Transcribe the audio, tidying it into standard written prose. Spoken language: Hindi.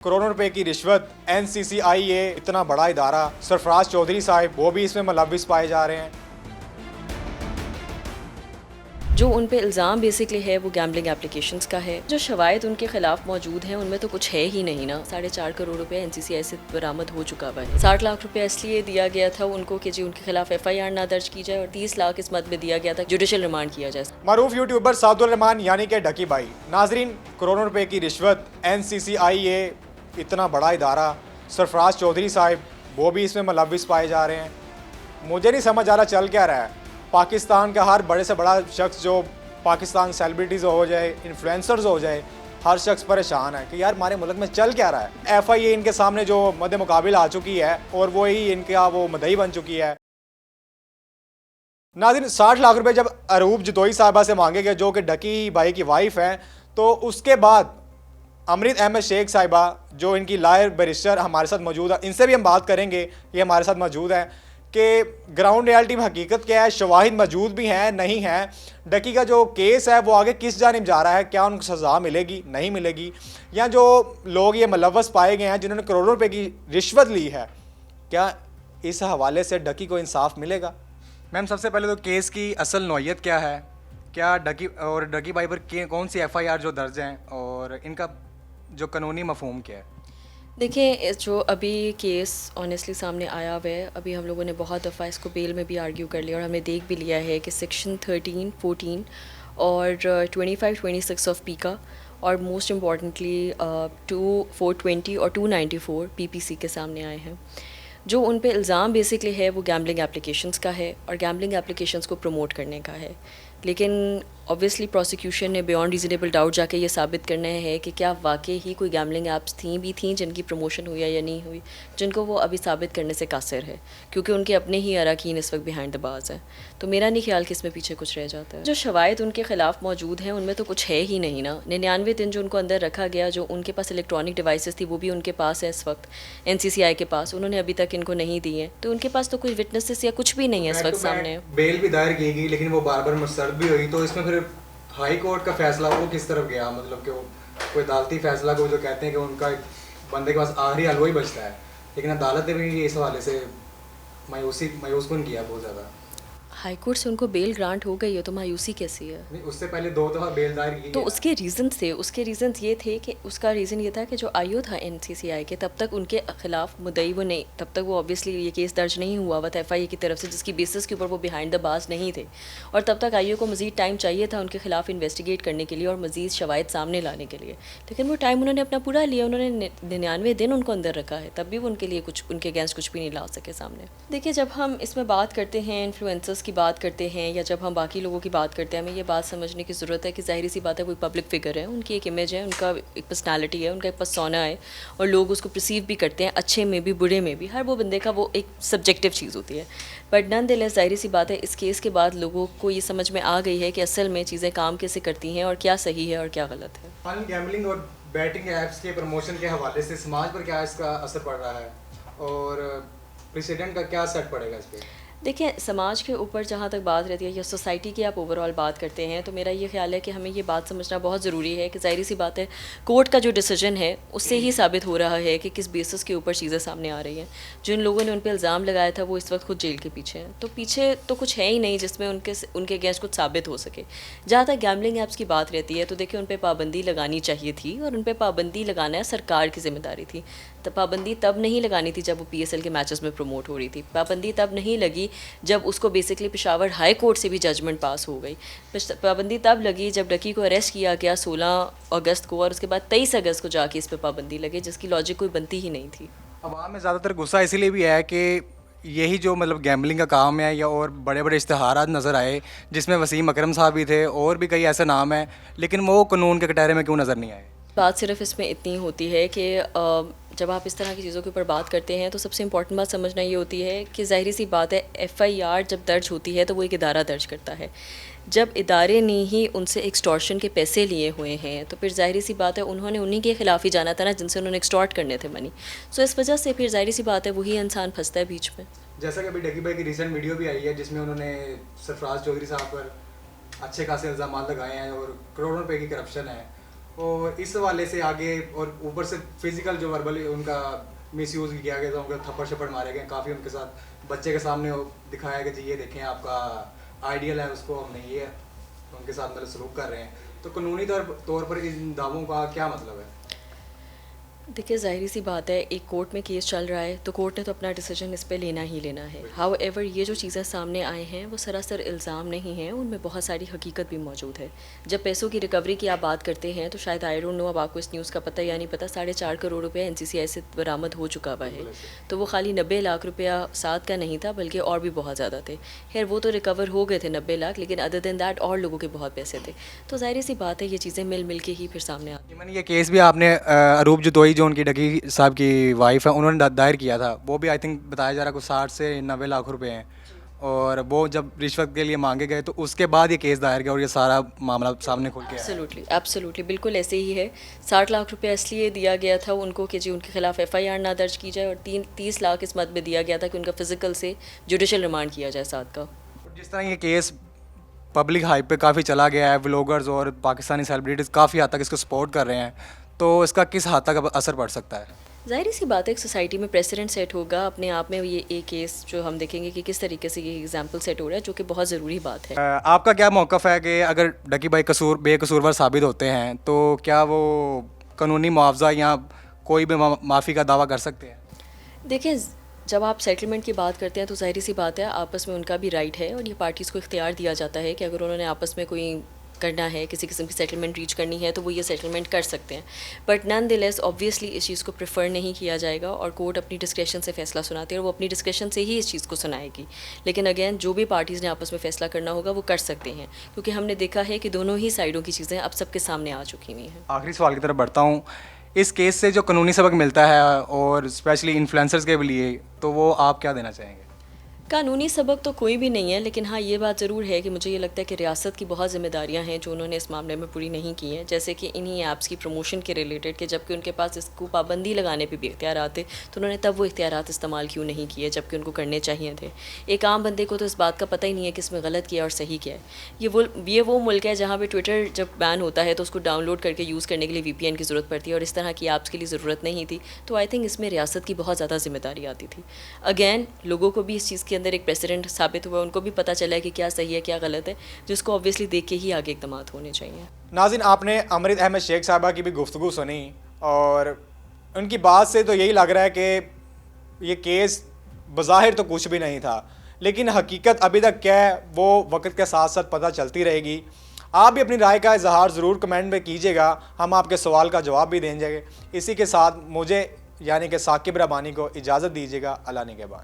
करोड़ों रुपए की रिश्वत, NCCIA इतना बड़ा इदारा, सरफराज चौधरी साहब वो भी इसमें मुलविस पाए जा रहे हैं। जो उन पे इल्ज़ाम बेसिकली है वो गैम्बलिंग एप्लीकेशंस का है। जो शवायद उनके खिलाफ मौजूद हैं उनमें तो कुछ है ही नहीं ना। 4.5 करोड़ रुपए NCCI से बरामद हो चुका हुआ है। 60 लाख रुपए इसलिए दिया गया था उनको कि जी उनके खिलाफ FIR ना दर्ज की जाए और 30 लाख इस मद में दिया गया था जुडिशल रिमांड किया जाए। मरूफ यूट्यूबर सादुर रहमान यानी कि ढकी भाई। नाजरीन, करोड़ों रुपए की रिश्वत, NCCIA इतना बड़ा इदारा, सरफराज चौधरी साहब वो भी इसमें मुलविस पाए जा रहे हैं। मुझे नहीं समझ आ रहा चल क्या रहा है। पाकिस्तान का हर बड़े से बड़ा शख्स जो पाकिस्तान सेलिब्रिटीज़ हो जाए, इन्फ्लुएंसर्स हो जाए, हर शख्स परेशान है कि यार हमारे मुल्क में चल क्या रहा है। FIA इनके सामने जो मद्दे मुकाबिल आ चुकी है और वो ही इनका वो मदई बन चुकी है। नाज़रीन, 60 लाख रुपए जब अरूब जदोई साहबा से मांगे गए जो कि ढकी भाई की वाइफ हैं, तो उसके बाद अमृत अहमद शेख साहिबा जो इनकी लायर बैरिस्टर हमारे साथ मौजूद है, इनसे भी हम बात करेंगे। ये हमारे साथ मौजूद हैं कि ग्राउंड रियलिटी में हकीकत क्या है, शवाहिद मौजूद भी हैं नहीं हैं, डकी का जो केस है वो आगे किस जानिब जा रहा है, क्या उनको सज़ा मिलेगी नहीं मिलेगी, या जो लोग ये मुलव्वस पाए गए हैं जिन्होंने करोड़ों रुपए की रिश्वत ली है, क्या इस हवाले से डकी को इंसाफ मिलेगा। मैम, सबसे पहले तो केस की असल नौयत क्या है, क्या डकी और डकी भाई पर कौन सी FIR जो दर्ज हैं और इनका जो कानूनी मफहूम क्या है। देखिए, जो अभी केस ऑनेस्टली सामने आया हुआ है, अभी हम लोगों ने बहुत दफ़ा इसको बेल में भी आर्ग्यू कर लिया और हमने देख भी लिया है कि सेक्शन 13, 14 और 25, 26 ऑफ पीका और मोस्ट इम्पॉर्टेंटली 420 और 294 PPC के सामने आए हैं। जो उन पे इल्ज़ाम बेसिकली है वो गैम्बलिंग एप्लीकेशंस का है और गैम्बलिंग एप्लीकेशंस को प्रमोट करने का है। लेकिन ऑब्वियसली प्रोसिक्यूशन ने बियॉन्ड रीजनेबल डाउट जाके ये साबित करना है कि क्या वाकई ही कोई गैम्बलिंग ऐप्स थी जिनकी प्रमोशन हुई है या नहीं हुई, जिनको वो अभी साबित करने से कासिर है क्योंकि उनके अपने ही अरकान इस वक्त बिहाइंड द बार्स हैं। तो मेरा नहीं ख्याल कि इसमें पीछे कुछ रह जाता है। जो शवायद उनके खिलाफ मौजूद हैं उनमें तो कुछ है ही नहीं ना। 99 दिन जो उनको अंदर रखा गया, जो उनके पास इलेक्ट्रॉनिक डिवाइसेस थी वो भी उनके पास है इस वक्त, NCCI के पास, उन्होंने अभी तक इनको नहीं दी है। तो उनके पास तो कोई विटनेसेस या कुछ भी नहीं है इस वक्त सामने। बेल भी दायर की गई लेकिन वो बार बार मुस्तरद भी हुई, तो इसमें फिर हाई कोर्ट का फैसला वो किस तरफ गया, मतलब कि वो कोई अदालती फैसला को जो कहते हैं कि उनका बंदे के पास आखिरी हल वही बचता है, लेकिन अदालत ने भी इस हवाले से मायूस कौन किया बहुत ज़्यादा। हाई कोर्ट से उनको बेल ग्रांट हो गई है तो मायूसी कैसी है। नहीं, उससे पहले 2 दफ़ा बेल दायर की तो गई। उसके रीज़न्स ये थे कि उसका रीज़न ये था कि जो आईओ था NCCI के, तब तक उनके खिलाफ मुद्दई वो नहीं, तब तक वो ऑब्वियसली ये केस दर्ज नहीं हुआ हुआ था FIA की तरफ से, जिसकी बेसिस के ऊपर वो बिहाइंड द बार्स नहीं थे और तब तक आईओ को मज़ीद टाइम चाहिए था उनके खिलाफ इन्वेस्टिगेट करने के लिए और मज़ीद शवायद सामने लाने के लिए। लेकिन वो टाइम उन्होंने अपना पूरा लिया, उन्होंने 99 दिन उनको अंदर रखा है, तब भी वो उनके लिए कुछ, उनके अगेंस्ट कुछ भी नहीं ला सके सामने। देखिए, जब हम इसमें बात करते हैं, इन्फ्लुएंसर्स की बात करते हैं या जब हम बाकी लोगों की बात करते हैं, हमें ये बात समझने की ज़रूरत है कि ज़ाहिर सी बात है कोई पब्लिक फिगर है, उनकी एक इमेज है, उनका एक पर्सनालिटी है, उनका एक पर्सोना है और लोग उसको परसीव भी करते हैं, अच्छे में भी बुरे में भी। हर वो बंदे का वो एक सब्जेक्टिव चीज़ होती है। बट नन दिलेस ज़ाहिर सी बात है इस केस के बाद लोगों को ये समझ में आ गई है कि असल में चीज़ें काम कैसे करती हैं और क्या सही है और क्या गलत है। ऑनलाइन गैम्बलिंग और बैटिंग ऐप्स के प्रमोशन के हवाले से समाज पर क्या इसका असर पड़ रहा है और प्रेसिडेंट का क्या असर पड़ेगा इस पर। देखिए, समाज के ऊपर जहाँ तक बात रहती है या सोसाइटी की आप ओवरऑल बात करते हैं, तो मेरा ये ख्याल है कि हमें ये बात समझना बहुत ज़रूरी है कि ज़ाहिर सी बात है कोर्ट का जो डिसीजन है उससे ही साबित हो रहा है कि किस बेसिस के ऊपर चीज़ें सामने आ रही हैं। जिन लोगों ने उन पर इल्ज़ाम लगाया था वो इस वक्त खुद जेल के पीछे हैं, तो पीछे तो कुछ है ही नहीं जिसमें उनके अगेंस्ट कुछ साबित हो सके। जहाँ तक गैम्बलिंग ऐप्स की बात रहती है तो देखिए, उन पर पाबंदी लगानी चाहिए थी और उन पर पाबंदी लगाना सरकार की जिम्मेदारी थी। तो पाबंदी तब नहीं लगानी थी जब वो PSL के मैचेस में प्रमोट हो रही थी। पाबंदी तब नहीं लगी जब उसको बेसिकली पेशावर हाई कोर्ट से भी जजमेंट पास हो गई। पाबंदी तब लगी जब डकी को अरेस्ट किया गया 16 अगस्त को और उसके बाद 23 अगस्त को जाके इस पर पाबंदी लगी, जिसकी लॉजिक कोई बनती ही नहीं थी। अवाम में ज़्यादातर गुस्सा इसलिए भी है कि यही जो मतलब गैम्बलिंग का काम है या और बड़े बड़े इश्तहारात नज़र आए जिसमें वसीम अकरम साहब भी थे और भी कई ऐसे नाम हैं, लेकिन वो कानून के कटहरे में क्यों नज़र नहीं आए। बात सिर्फ इसमें इतनी होती है कि जब आप इस तरह की चीज़ों के ऊपर बात करते हैं तो सबसे इम्पॉर्टेंट बात समझना ये होती है कि ज़ाहिर सी बात है FIR जब दर्ज होती है तो वो एक इदारा दर्ज करता है। जब इदारे ने ही उनसे एक्सटॉर्शन के पैसे लिए हुए हैं तो फिर ज़ाहिर सी बात है उन्होंने उन्हीं के ख़िलाफ़ ही जाना था ना जिनसे उन्होंने एक्सटॉर्ट करने थे मनी। सो इस वजह से फिर ज़ाहिर सी बात है वही इंसान फंसता है बीच में। जैसा कि अभी डकी भाई की रिसेंट वीडियो भी आई है जिसमें उन्होंने सरफराज चौधरी साहब पर अच्छे खासे इल्ज़ाम लगाए हैं और करोड़ों रुपए की करप्शन है, और इस हवाले से आगे और ऊपर से फिजिकल जो वर्बल उनका मिसयूज़ किया गया था, उनके थप्पड़ शप्पड़ मारे गए काफ़ी, उनके साथ बच्चे के सामने दिखाया कि जी ये देखें आपका आइडियल है, उसको हमने ये उनके साथ मतलब सलूक कर रहे हैं। तो कानूनी तौर पर इन दावों का क्या मतलब है? देखिए ज़ाहिर सी बात है, एक कोर्ट में केस चल रहा है तो कोर्ट ने तो अपना डिसीजन इस पे लेना ही लेना है। हाउ एवर ये जो चीज़ें सामने आए हैं वो सरासर इल्ज़ाम नहीं हैं, उनमें बहुत सारी हकीकत भी मौजूद है। जब पैसों की रिकवरी की आप बात करते हैं तो शायद आई डोंट नो, अब आपको इस न्यूज़ का पता या नहीं पता, 4.5 करोड़ रुपये NCCI से बरामद हो चुका हुआ है। तो वो खाली 90 लाख रुपया साथ का नहीं था, बल्कि और भी बहुत ज़्यादा थे। खैर वो तो रिकवर हो गए थे 90 लाख, लेकिन अदर देन दैट और लोगों के बहुत पैसे थे। तो ज़ाहिर सी बात है ये चीज़ें मिल मिल के ही फिर सामने आती हैं। मैंने ये केस भी आपने अरूप जतोई जो उनकी डकी साहब की वाइफ है उन्होंने दायर किया था, वो भी आई थिंक बताया जा रहा है कुछ 60 से 90 लाख रुपए हैं, और वो जब रिश्वत के लिए मांगे गए तो उसके बाद ये केस दायर किया और ये सारा मामला सामने खुल के आया। एब्सोल्युटली एब्सोल्युटली बिल्कुल ऐसे ही है। 60 लाख रुपया इसलिए दिया गया था उनको कि जी उनके खिलाफ FIR ना दर्ज की जाए, और 30 लाख इस मद में दिया गया था कि उनका फिजिकल से जुडिशल रिमांड किया जाए साथ का। जिस तरह ये केस पब्लिक हाइप पे काफ़ी चला गया है, व्लॉगर्स और पाकिस्तानी सेलिब्रिटीज़ काफ़ी हद तक इसको सपोर्ट कर रहे हैं, तो इसका किस हद तक अब असर पड़ सकता है? ज़ाहिर सी बात है, एक सोसाइटी में प्रेसिडेंट सेट होगा अपने आप में। ये एक केस जो हम देखेंगे कि किस तरीके से ये एग्जाम्पल सेट हो रहा है, जो कि बहुत ज़रूरी बात है। आपका क्या मौक़िफ़ है कि अगर डकी भाई बेकसूरवार साबित होते हैं तो क्या वो कानूनी मुआवजा या कोई भी माफ़ी का दावा कर सकते हैं? देखिए जब आप सेटलमेंट की बात करते हैं तो ज़ाहिर सी बात है आपस में उनका भी राइट है, और ये पार्टीज़ को इख्तियार दिया जाता है कि अगर उन्होंने आपस में कोई करना है, किसी किस्म की सेटलमेंट रीच करनी है, तो वो ये सेटलमेंट कर सकते हैं। But nonetheless obviously इस चीज़ को प्रेफर नहीं किया जाएगा, और कोर्ट अपनी डिस्क्रेशन से फ़ैसला सुनाती है और वो अपनी डिस्क्रेशन से ही इस चीज़ को सुनाएगी। लेकिन अगेन जो भी पार्टीज़ ने आपस में फ़ैसला करना होगा वो कर सकते हैं, क्योंकि हमने देखा है कि दोनों ही साइडों की चीज़ें अब सबके सामने आ चुकी हुई हैं। आखिरी सवाल की तरफ बढ़ता हूँ। इस केस से जो कानूनी सबक मिलता है और स्पेशली इन्फ्लुएंसर्स के लिए, तो वो आप क्या देना चाहेंगे? कानूनी सबक तो कोई भी नहीं है, लेकिन हाँ ये बात ज़रूर है कि मुझे ये लगता है कि रियासत की बहुत ज़िम्मेदारियाँ हैं जो उन्होंने इस मामले में पूरी नहीं की हैं। जैसे कि इन्हीं ऐप्स की प्रमोशन के रिलेटेड, कि जबकि उनके पास इसको पाबंदी लगाने पे भी इख्तियारात थे, तो उन्होंने तब वो इख्तियारात इस्तेमाल क्यों नहीं किए जबकि उनको करने चाहिए थे। एक आम बंदे को तो इस बात का पता ही नहीं है कि इसमें गलत किया और सही किया है। ये वो मुल्क है जहाँ पर ट्विटर जब बैन होता है तो उसको डाउनलोड करके यूज़ करने के लिए VPN की ज़रूरत पड़ती है, और इस तरह की ऐप्स के लिए ज़रूरत नहीं थी। तो आई थिंक इसमें रियासत की बहुत ज़्यादा ज़िम्मेदारी आती थी। अगेन लोगों को भी इस चीज़ के अंदर एक प्रेसिडेंट साबित हुआ, उनको भी पता चला है कि क्या सही है क्या गलत है, जिसको ऑब्वियसली देख के ही आगे इक़दाम होने चाहिए। नाज़रीन, आपने अमृत अहमद शेख साहबा की भी गुफ्तगू सुनी, और उनकी बात से तो यही लग रहा है कि ये केस बज़ाहिर तो कुछ भी नहीं था, लेकिन हकीकत अभी तक क्या है वो वक्त के साथ साथ पता चलती रहेगी। आप भी अपनी राय का इजहार ज़रूर कमेंट में कीजिएगा, हम आपके सवाल का जवाब भी देंगे। इसी के साथ मुझे यानी कि साकिब रबानी को इजाज़त दीजिएगा। अल्लाह ने के बाद।